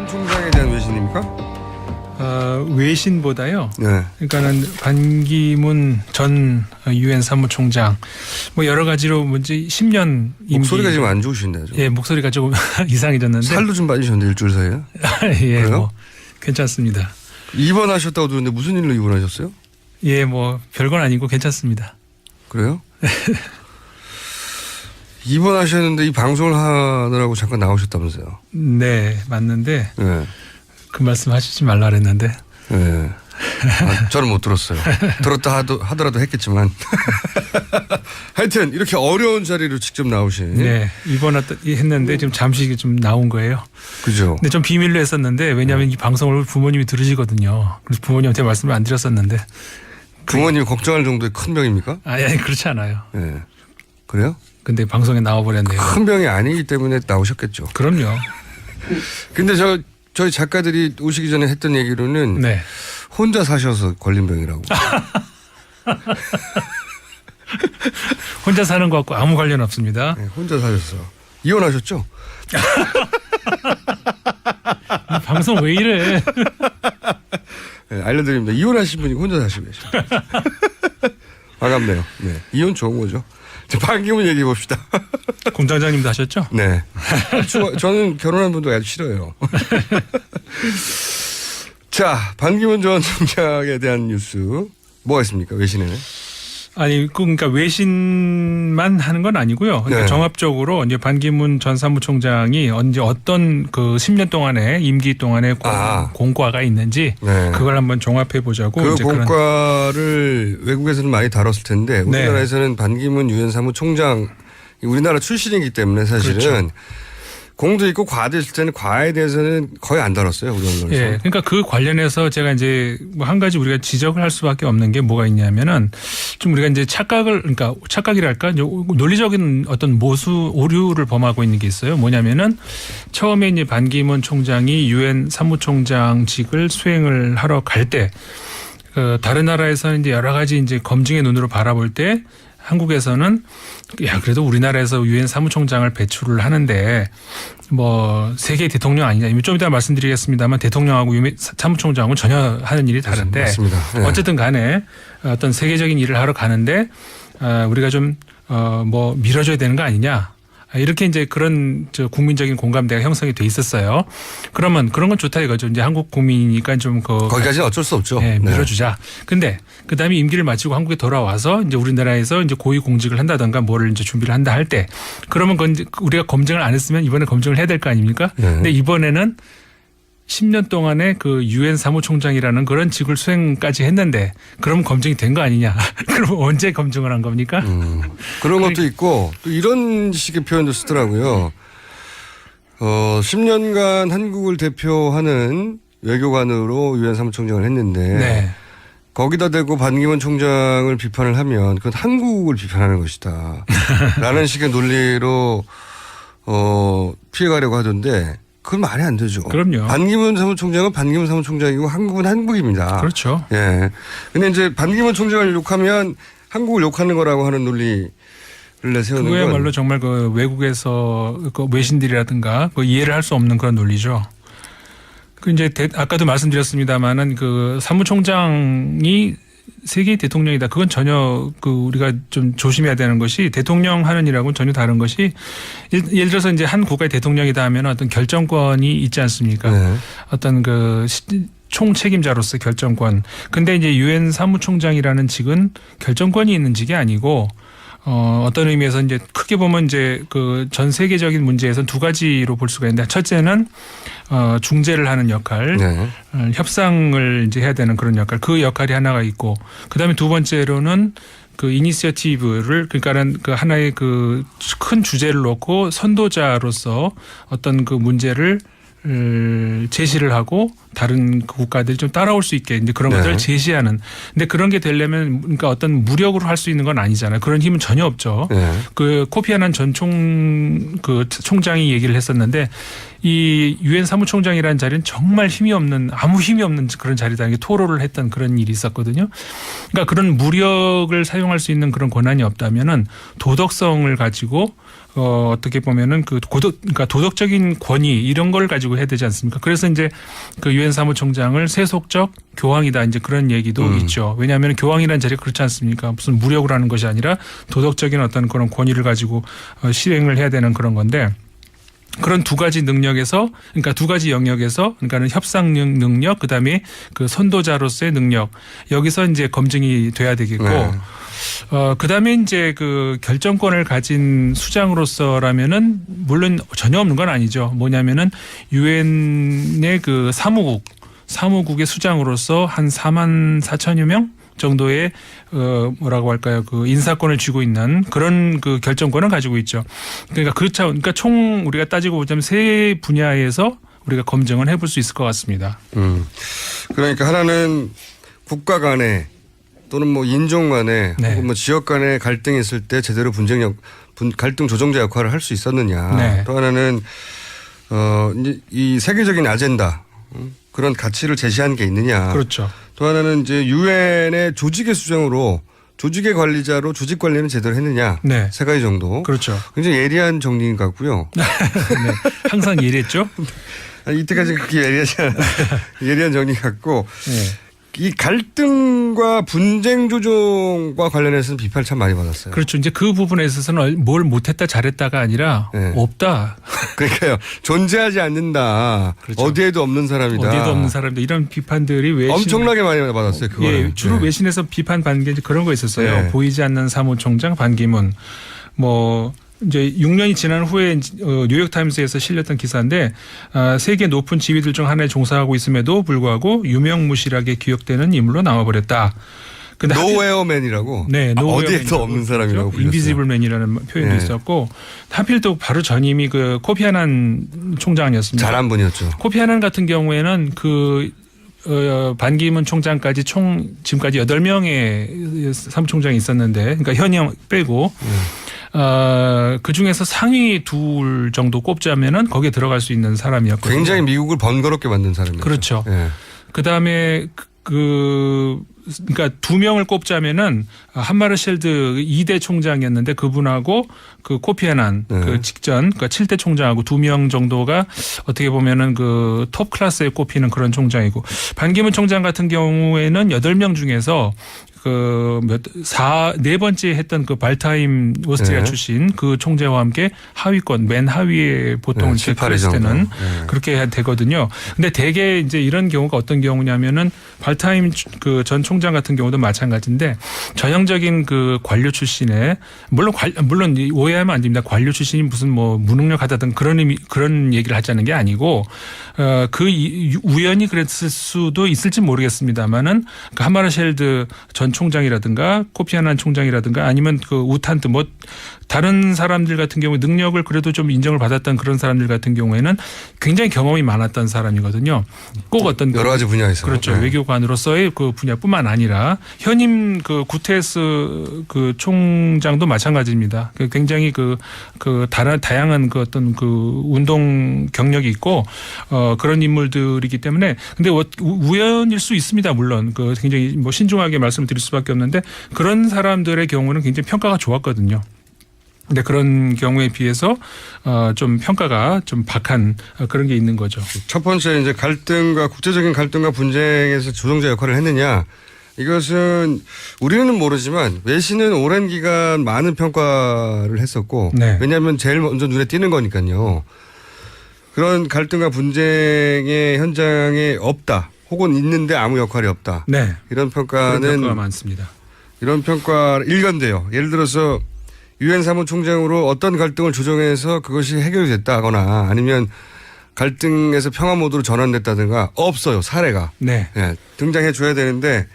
총장에 대한 외신입니까? 외신보다요. 네. 그러니까는 반기문 전 유엔 사무총장 뭐 여러 가지로 뭔지 10년 임기. 목소리가 지금 안 좋으신데요. 예, 목소리가 조금 이상해졌는데. 살도 좀 빠지셨는데 일주일 사이에. 예, 그래요? 뭐 괜찮습니다. 입원하셨다고 들었는데 무슨 일로 입원하셨어요? 예, 뭐 별건 아니고 괜찮습니다. 그래요? 입원하셨는데 이 방송을 하느라고 잠깐 나오셨다면서요? 네, 맞는데 네. 그 말씀 하시지 말라 그랬는데. 네. 저는 못 들었어요. 들었다 하더라도 했겠지만. 하여튼 이렇게 어려운 자리로 직접 나오신. 네, 입원했는데 지금 잠시 좀 나온 거예요. 그죠. 근데 좀 비밀로 했었는데 왜냐하면 이 방송을 부모님이 들으시거든요. 그래서 부모님한테 말씀을 안 드렸었는데. 부모님이 걱정할 정도의 큰 병입니까? 아니 그렇지 않아요. 네. 그래요? 근데 방송에 나와버렸네요. 큰 병이 아니기 때문에 나오셨겠죠. 그럼요. 근데 저희 작가들이 오시기 전에 했던 얘기로는 네. 혼자 사셔서 걸린 병이라고. 혼자 사는 것 같고 아무 관련 없습니다. 네, 혼자 사셨어. 이혼하셨죠? 이 방송 왜 이래? 네, 알려드립니다. 이혼하신 분이 혼자 사시고 계셔. 반갑네요. 네, 이혼 좋은 거죠. 자, 반기문 얘기해 봅시다. 공장장님도 하셨죠? 네. 저는 결혼한 분도 아주 싫어요. 자, 반기문 전 총장에 대한 뉴스 뭐가 있습니까? 외신에는? 아니 그러니까 외신만 하는 건 아니고요. 그러니까 네. 종합적으로 이제 반기문 전 사무총장이 언제 어떤 그 10년 동안의 임기 동안의 공과가 있는지 네. 그걸 한번 종합해 보자고. 그 이제 공과를 외국에서는 많이 다뤘을 텐데 우리나라에서는 반기문 유엔 사무총장 우리나라 출신이기 때문에 사실은 그렇죠. 공도 있고 과도 있을 때는 과에 대해서는 거의 안 다뤘어요. 우리 언론에서. 예, 그러니까 그 관련해서 제가 이제 뭐 한 가지 우리가 지적을 할 수밖에 없는 게 뭐가 있냐면은 좀 우리가 이제 그러니까 착각이랄까 논리적인 어떤 오류를 범하고 있는 게 있어요. 뭐냐면은 처음에 이제 반기문 총장이 유엔 사무총장직을 수행을 하러 갈 때 다른 나라에서는 이제 여러 가지 이제 검증의 눈으로 바라볼 때 한국에서는 야 그래도 우리나라에서 유엔 사무총장을 배출을 하는데 뭐 세계 대통령 아니냐 좀 이따 말씀드리겠습니다만 대통령하고 유엔 사무총장은 전혀 하는 일이 다른데 맞습니다. 네. 어쨌든 간에 어떤 세계적인 일을 하러 가는데 우리가 좀 뭐 밀어줘야 되는 거 아니냐. 이렇게 이제 그런 국민적인 공감대가 형성이 돼 있었어요. 그러면 그런 건 좋다 이거죠. 이제 한국 국민이니까 좀 거기까지는 어쩔 수 없죠. 네, 밀어주자. 근데 그다음에 임기를 마치고 한국에 돌아와서 이제 우리나라에서 이제 고위 공직을 한다든가 뭐를 이제 준비를 한다 할 때 그러면 우리가 검증을 안 했으면 이번에 검증을 해야 될 거 아닙니까? 네. 근데 이번에는 10년 동안에 그 유엔 사무총장이라는 그런 직을 수행까지 했는데 그럼 검증이 된 거 아니냐? 그럼 언제 검증을 한 겁니까? 그런 것도 있고 또 이런 식의 표현도 쓰더라고요. 10년간 한국을 대표하는 외교관으로 유엔 사무총장을 했는데 네. 거기다 대고 반기문 총장을 비판을 하면 그건 한국을 비판하는 것이다. 라는 식의 논리로 피해가려고 하던데 그건 말이 안 되죠. 그럼요. 반기문 사무총장은 반기문 사무총장이고 한국은 한국입니다. 그렇죠. 예. 근데 이제 반기문 총장을 욕하면 한국을 욕하는 거라고 하는 논리를 내세우는 건 그거야말로 정말 그 외국에서 그 외신들이라든가 그 이해를 할 수 없는 그런 논리죠. 그 이제 아까도 말씀드렸습니다만은 그 사무총장이 세계 대통령이다. 그건 전혀 그 우리가 좀 조심해야 되는 것이 대통령 하는 일하고는 전혀 다른 것이 예를 들어서 이제 한 국가의 대통령이다 하면 어떤 결정권이 있지 않습니까? 네. 어떤 그 총책임자로서 결정권. 근데 이제 유엔 사무총장이라는 직은 결정권이 있는 직이 아니고 어떤 의미에서 이제 크게 보면 이제 그 전 세계적인 문제에서는 두 가지로 볼 수가 있는데 첫째는 중재를 하는 역할, 네. 협상을 이제 해야 되는 그런 역할, 그 역할이 하나가 있고, 그 다음에 두 번째로는 그 이니시어티브를 그러니까는 그 하나의 그 큰 주제를 놓고 선도자로서 어떤 그 문제를 제시를 하고 다른 국가들이 좀 따라올 수 있게 이제 그런 것들을 제시하는. 근데 그런 게 되려면 그러니까 어떤 무력으로 할 수 있는 건 아니잖아요. 그런 힘은 전혀 없죠. 그 코피 아난 전 총장이 얘기를 했었는데 이 유엔 사무총장이라는 자리는 정말 힘이 없는 아무 힘이 없는 그런 자리다. 이게 토로를 했던 그런 일이 있었거든요. 그러니까 그런 무력을 사용할 수 있는 그런 권한이 없다면은 도덕성을 가지고 어떻게 보면은 그러니까 도덕적인 권위 이런 걸 가지고 해야 되지 않습니까? 그래서 이제 그 유엔 사무총장을 세속적 교황이다 이제 그런 얘기도 있죠. 왜냐하면 교황이라는 자리가 그렇지 않습니까? 무슨 무력을 하는 것이 아니라 도덕적인 어떤 그런 권위를 가지고 실행을 해야 되는 그런 건데. 그런 두 가지 능력에서 그러니까 두 가지 영역에서 그러니까는 협상 능력 그다음에 그 선도자로서의 능력 여기서 이제 검증이 돼야 되겠고 네. 그다음에 이제 그 결정권을 가진 수장으로서라면은 물론 전혀 없는 건 아니죠. 뭐냐면은 유엔의 그 사무국의 수장으로서 한 4만 4천여 명 정도의 뭐라고 할까요? 그 인사권을 쥐고 있는 그런 그 결정권을 가지고 있죠. 그러니까 총 우리가 따지고 보자면 세 분야에서 우리가 검증을 해볼 수 있을 것 같습니다. 그러니까 하나는 국가 간에 또는 뭐 인종 간에 네. 혹은 뭐 지역 간에 갈등이 있을 때 제대로 갈등 조정자 역할을 할 수 있었느냐. 네. 또 하나는 이제 이 세계적인 아젠다 그런 가치를 제시한 게 있느냐. 그렇죠. 또 하나는 이제 유엔의 조직의 수장으로 조직의 관리자로 조직 관리는 제대로 했느냐. 네. 세 가지 정도. 그렇죠. 굉장히 예리한 정리인 것 같고요. 네. 항상 예리했죠. 이때까지 그렇게 예리한 정리 같고 네. 이 갈등과 분쟁 조정과 관련해서는 비판을 참 많이 받았어요. 그렇죠. 이제 그 부분에 있어서는 뭘 못했다 잘했다가 아니라 네. 없다. 그러니까요. 존재하지 않는다. 그렇죠. 어디에도 없는 사람이다. 어디에도 없는 사람들 이런 비판들이 외신 엄청나게 많이 받았어요. 그거는. 예, 주로 네. 외신에서 비판받는 게 이제 그런 거 있었어요. 네. 보이지 않는 사무총장 반기문 뭐 이제 6년이 지난 후에 뉴욕타임스에서 실렸던 기사인데 세계 높은 지위들 중 하나에 종사하고 있음에도 불구하고 유명무실하게 기억되는 인물로 남아버렸다. 근데 노웨어맨이라고 네, 어디에도 없는 사람이라고 불렸어요. 인비지블맨이라는 표현도 네. 있었고 하필 또 바로 전임이 그 코피 아난 총장 아니었습니까? 잘한 분이었죠. 코피 아난 같은 경우에는 그 반기문 총장까지 지금까지 8명의 사무총장이 있었는데 그러니까 현역 빼고 그 중에서 상위 둘 정도 꼽자면은 거기에 들어갈 수 있는 사람이었거든요. 굉장히 미국을 번거롭게 만든 사람이었죠. 그렇죠. 네. 그다음에 그러니까 두 명을 꼽자면은 한마르쉘드 2대 총장이었는데 그분하고 그 코피 아난 네. 그 직전 그러니까 7대 총장하고 2명 정도가 어떻게 보면은 그 톱 클래스에 꼽히는 그런 총장이고 반기문 총장 같은 경우에는 8명 중에서 네 번째 했던 그 발타임 오스트리아 네. 출신 그 총재와 함께 하위권 맨 하위에 보통 네, 체크했을 7, 8위 때는 정도. 네. 그렇게 되거든요. 근데 대개 이제 이런 경우가 어떤 경우냐면은 발타임 그 전 총장 같은 경우도 마찬가지인데 전형적인 그 관료 출신의 물론 오해하면 안 됩니다. 관료 출신이 무슨 뭐 무능력하다든 그런 얘기를 하자는 게 아니고 우연히 그랬을 수도 있을지 모르겠습니다만은 그 한마르쉘드 전 총장이라든가 코피 아난 총장이라든가 아니면 그 우탄트 뭐 다른 사람들 같은 경우에 능력을 그래도 좀 인정을 받았던 그런 사람들 같은 경우에는 굉장히 경험이 많았던 사람이거든요. 꼭 어떤 여러 가지 분야에서. 그렇죠. 네. 외교관으로서의 그 분야뿐만 아니라 현임 그 구테스 그 총장도 마찬가지입니다. 굉장히 다양한 그 어떤 그 운동 경력이 있고 그런 인물들이기 때문에 근데 우연일 수 있습니다. 물론 그 굉장히 뭐 신중하게 말씀을 드릴 수밖에 없는데 그런 사람들의 경우는 굉장히 평가가 좋았거든요. 근데 그런 경우에 비해서 좀 평가가 좀 박한 그런 게 있는 거죠. 첫 번째 이제 국제적인 갈등과 분쟁에서 조정자 역할을 했느냐. 이것은 우리는 모르지만 외신은 오랜 기간 많은 평가를 했었고 네. 왜냐하면 제일 먼저 눈에 띄는 거니까요. 그런 갈등과 분쟁의 현장에 없다. 혹은 있는데 아무 역할이 없다. 네. 이런 그런 평가는 평가가 많습니다. 이런 평가 일관돼요. 예를 들어서 유엔 사무총장으로 어떤 갈등을 조정해서 그것이 해결이 됐다거나 아니면 갈등에서 평화 모드로 전환됐다든가 없어요. 사례가. 네. 네, 등장해 줘야 되는데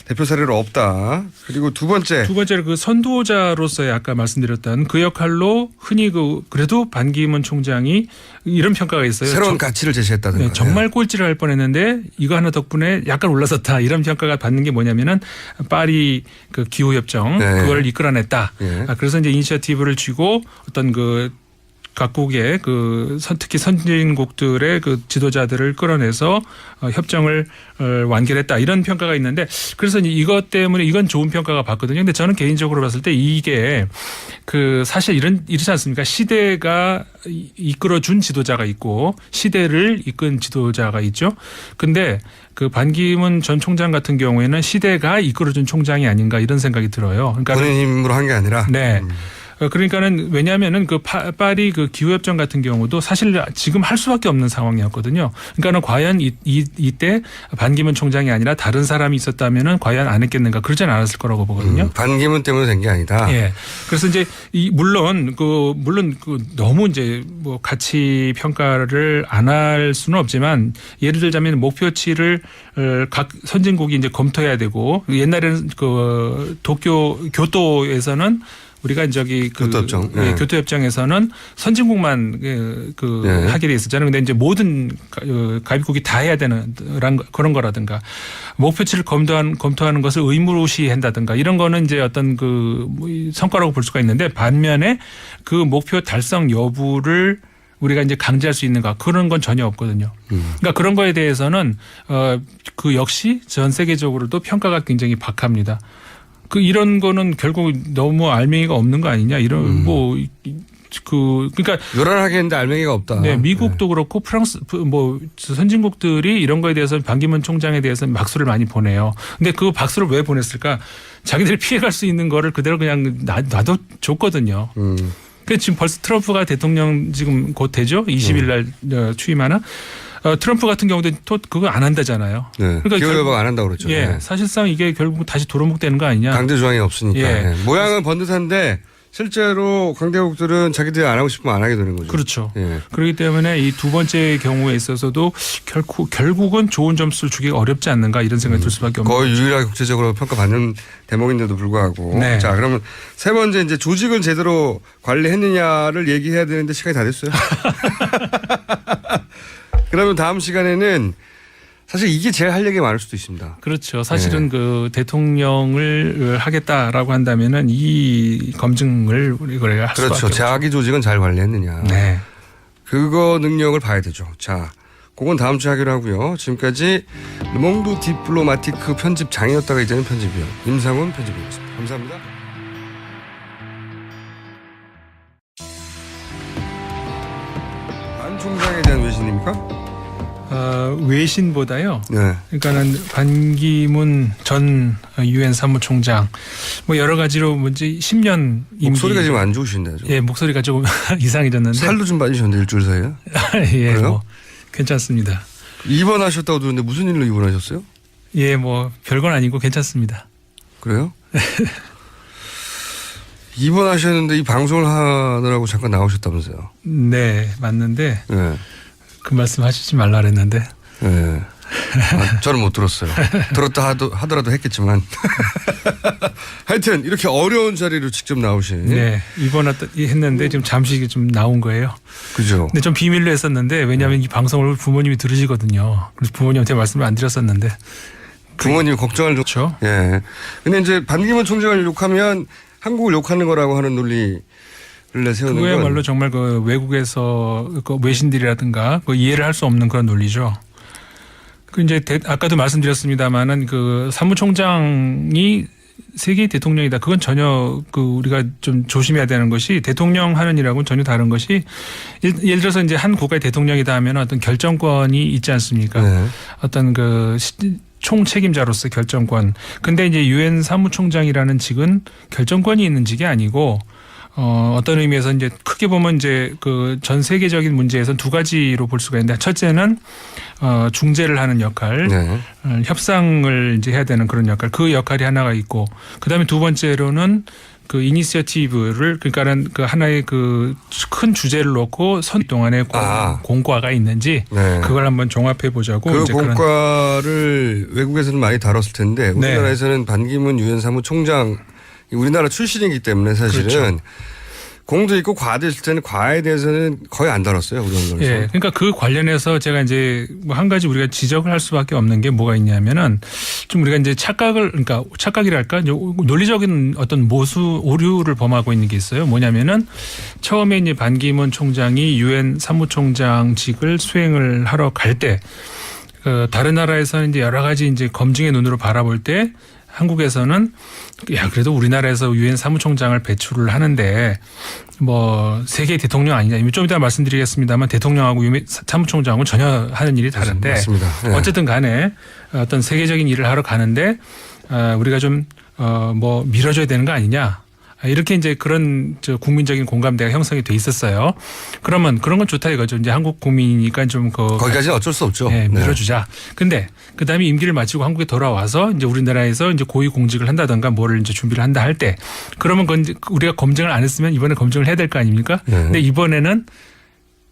대표 사례로 없다. 그리고 두 번째로 그 선도자로서의 아까 말씀드렸던 그 역할로 흔히 그래도 반기문 총장이 이런 평가가 있어요. 새로운 가치를 제시했다든가. 네, 정말 꼴찌를 할 뻔했는데 이거 하나 덕분에 약간 올라섰다 이런 평가가 받는 게 뭐냐면은 파리 그 기후 협정 네. 그걸 이끌어냈다. 네. 그래서 이제 이니셔티브를 쥐고 어떤 그 각국의 특히 선진국들의 그 지도자들을 끌어내서 협정을 완결했다 이런 평가가 있는데 그래서 이것 때문에 이건 좋은 평가가 받거든요. 근데 저는 개인적으로 봤을 때 이게 사실 이렇지 않습니까? 시대가 이끌어준 지도자가 있고 시대를 이끈 지도자가 있죠. 근데 반기문 전 총장 같은 경우에는 시대가 이끌어준 총장이 아닌가 이런 생각이 들어요. 그러니까 본인 힘으로 한 게 아니라. 네. 그러니까는 왜냐하면은 파리 기후협정 같은 경우도 사실 지금 할 수밖에 없는 상황이었거든요. 그러니까는 과연 이때 반기문 총장이 아니라 다른 사람이 있었다면은 과연 안 했겠는가 그러진 않았을 거라고 보거든요. 반기문 때문에 된 게 아니다. 예. 그래서 이제 물론 너무 이제 가치 평가를 안 할 수는 없지만 예를 들자면 목표치를 각 선진국이 이제 검토해야 되고 옛날에는 교토에서는 우리가 교토협정. 예. 교토협정에서는 선진국만 하게 돼 있었잖아요. 근데 이제 모든 가입국이 다 해야 되는 그런 거라든가 목표치를 검토하는 것을 의무시한다든가 이런 거는 이제 어떤 성과라고 볼 수가 있는데 반면에 그 목표 달성 여부를 우리가 이제 강제할 수 있는가 그런 건 전혀 없거든요. 그러니까 그런 거에 대해서는 역시 전 세계적으로도 평가가 굉장히 박합니다. 이런 거는 결국 너무 알맹이가 없는 거 아니냐 이런 그러니까 요란하게 했는데 알맹이가 없다. 네, 미국도 그렇고 프랑스 선진국들이 이런 거에 대해서 반기문 총장에 대해서 박수를 많이 보내요. 근데 그 박수를 왜 보냈을까? 자기들이 피해갈 수 있는 거를 그대로 그냥 놔도 줬거든요. 그래서 지금 벌써 트럼프가 대통령 지금 곧 되죠? 20일 날 취임하나? 트럼프 같은 경우도 또 그거 안 한다잖아요. 네. 그러니까 기후협약 안 한다고 그랬죠. 예, 네. 사실상 이게 결국 다시 도루묵되는 거 아니냐. 강제 조항이 없으니까. 예. 네. 모양은 번듯한데 실제로 강대국들은 자기들이 안 하고 싶으면 안 하게 되는 거죠. 그렇죠. 예. 그렇기 때문에 이 두 번째 경우에 있어서도 결국은 좋은 점수를 주기가 어렵지 않는가 이런 생각이 들 수밖에 없는 거의 거죠. 유일하게 국제적으로 평가받는 대목인데도 불구하고. 네. 자, 그러면 세 번째 이제 조직을 제대로 관리했느냐를 얘기해야 되는데 시간이 다 됐어요. 그러면 다음 시간에는 사실 이게 제일 할 얘기가 많을 수도 있습니다. 그렇죠. 사실은 대통령을 하겠다라고 한다면은 이 검증을 우리가 할 수밖에 그렇죠. 없죠. 자기 조직은 잘 관리했느냐. 네. 그거 능력을 봐야 되죠. 자, 그건 다음 주에 하기로 하고요. 지금까지 르몽드 디플로마티크 편집장이었다가 이제는 편집위원 임상훈 편집위원이었습니다. 감사합니다. 반 총장에 대한 외신입니까? 외신보다요. 네. 그러니까는 반기문 전 유엔 사무총장 여러 가지로 10년 임기. 목소리가 지금 안 좋으신데. 좀. 예, 목소리가 조금 이상해졌는데. 살도 좀 빠지셨는데 일주일 사이에. 예, 그래요? 괜찮습니다. 입원하셨다고 들었는데 무슨 일로 입원하셨어요? 예, 별건 아니고 괜찮습니다. 그래요? 입원하셨는데 이 방송을 하느라고 잠깐 나오셨다면서요? 네, 맞는데 네. 그 말씀 하시지 말라 그랬는데. 네. 저는 못 들었어요. 들었다 하더라도 했겠지만. 하여튼 이렇게 어려운 자리로 직접 나오신. 네, 입원했는데 지금 잠시 좀 나온 거예요. 그죠. 근데 좀 비밀로 했었는데 왜냐하면 이 방송을 부모님이 들으시거든요. 그래서 부모님한테 말씀을 안 드렸었는데. 부모님이 걱정을 좀. 그렇죠. 예. 근데 이제 반기문 총장을 욕하면 한국을 욕하는 거라고 하는 논리를 내세우는 건. 그거야말로 정말 외국에서 외신들이라든가 이해를 할 수 없는 그런 논리죠. 이제 아까도 말씀드렸습니다만은 사무총장이 세계 대통령이다. 그건 전혀 우리가 좀 조심해야 되는 것이 대통령 하는 일하고는 전혀 다른 것이 예를 들어서 이제 한 국가의 대통령이다 하면 어떤 결정권이 있지 않습니까? 네. 어떤 총책임자로서 결정권. 근데 이제 유엔 사무총장이라는 직은 결정권이 있는 직이 아니고 어떤 의미에서 이제 크게 보면 이제 전 세계적인 문제에서는 두 가지로 볼 수가 있는데 첫째는 중재를 하는 역할, 네. 협상을 이제 해야 되는 그런 역할, 그 역할이 하나가 있고 그다음에 두 번째로는 이니시어티브를 그러니까는 하나의 큰 주제를 놓고 선 동안에 공과가 있는지 네. 그걸 한번 종합해 보자고. 그 이제 공과를 외국에서는 많이 다뤘을 텐데 우리나라에서는 반기문 유엔 사무총장 우리나라 출신이기 때문에 사실은 그렇죠. 공도 있고 과도 있을 때는 과에 대해서는 거의 안 다뤘어요. 우리 언론에서. 예. 그러니까 그 관련해서 제가 이제 뭐 한 가지 우리가 지적을 할 수밖에 없는 게 뭐가 있냐면은 좀 우리가 이제 그러니까 착각이랄까 이제 논리적인 어떤 오류를 범하고 있는 게 있어요. 뭐냐면은 처음에 이제 반기문 총장이 유엔 사무총장직을 수행을 하러 갈 때 다른 나라에서는 이제 여러 가지 이제 검증의 눈으로 바라볼 때 한국에서는 야 그래도 우리나라에서 유엔 사무총장을 배출을 하는데 뭐 세계 대통령 아니냐. 좀 이따 말씀드리겠습니다만 대통령하고 유엔 사무총장하고 전혀 하는 일이 다른데 맞습니다. 네. 어쨌든 간에 어떤 세계적인 일을 하러 가는데 우리가 좀 뭐 밀어줘야 되는 거 아니냐. 이렇게 이제 그런 국민적인 공감대가 형성이 돼 있었어요. 그러면 그런 건 좋다 이거죠. 이제 한국 국민이니까 좀 거기까지는 어쩔 수 없죠. 네, 밀어주자. 근데 그다음에 임기를 마치고 한국에 돌아와서 이제 우리나라에서 이제 고위 공직을 한다든가 뭐를 이제 준비를 한다 할 때 그러면 우리가 검증을 안 했으면 이번에 검증을 해야 될 거 아닙니까? 네. 근데 이번에는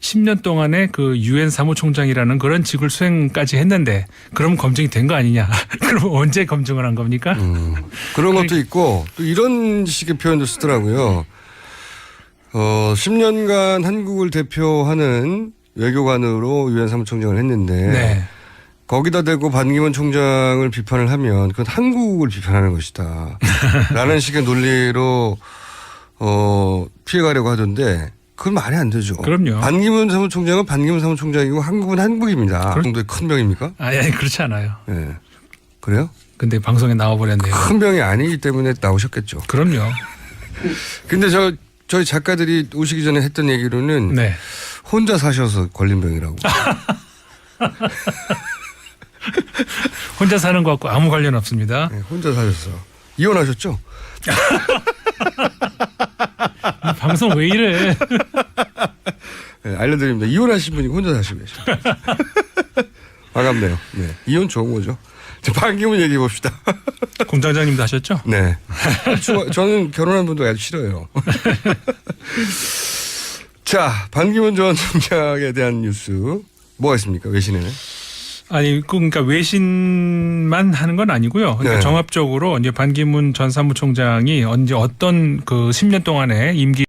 10년 동안에 그 유엔 사무총장이라는 그런 직을 수행까지 했는데 그럼 검증이 된 거 아니냐? 그럼 언제 검증을 한 겁니까? 그런 것도 있고 또 이런 식의 표현도 쓰더라고요. 10년간 한국을 대표하는 외교관으로 유엔 사무총장을 했는데 네. 거기다 대고 반기문 총장을 비판을 하면 그건 한국을 비판하는 것이다. 라는 식의 논리로 피해가려고 하던데 그건 말이 안 되죠. 그럼요. 반기문 사무총장은 반기문 사무총장이고 한국은 한국입니다. 그 정도의 큰 병입니까? 아니 그렇지 않아요. 네. 그래요? 근데 방송에 나와버렸네요. 큰 병이 아니기 때문에 나오셨겠죠. 그럼요. 근데 저희 작가들이 오시기 전에 했던 얘기로는 네. 혼자 사셔서 걸린 병이라고. 혼자 사는 것 같고 아무 관련 없습니다. 네, 혼자 사셔서. 이혼하셨죠? 이 방송 왜 이래? 네, 알려드립니다. 이혼하신 분이 혼자 사시고 계셔요. 반갑네요. 네. 이혼 좋은 거죠. 자, 반기문 얘기해 봅시다. 공장장님도 하셨죠? 네. 저는 결혼한 분도 아주 싫어요. 자, 반기문 전 총장에 대한 뉴스 뭐가 있습니까? 외신에는? 아니, 그러니까 외신만 하는 건 아니고요. 그러니까 네. 종합적으로 이제 반기문 전 사무총장이 언제 어떤 그 10년 동안의 임기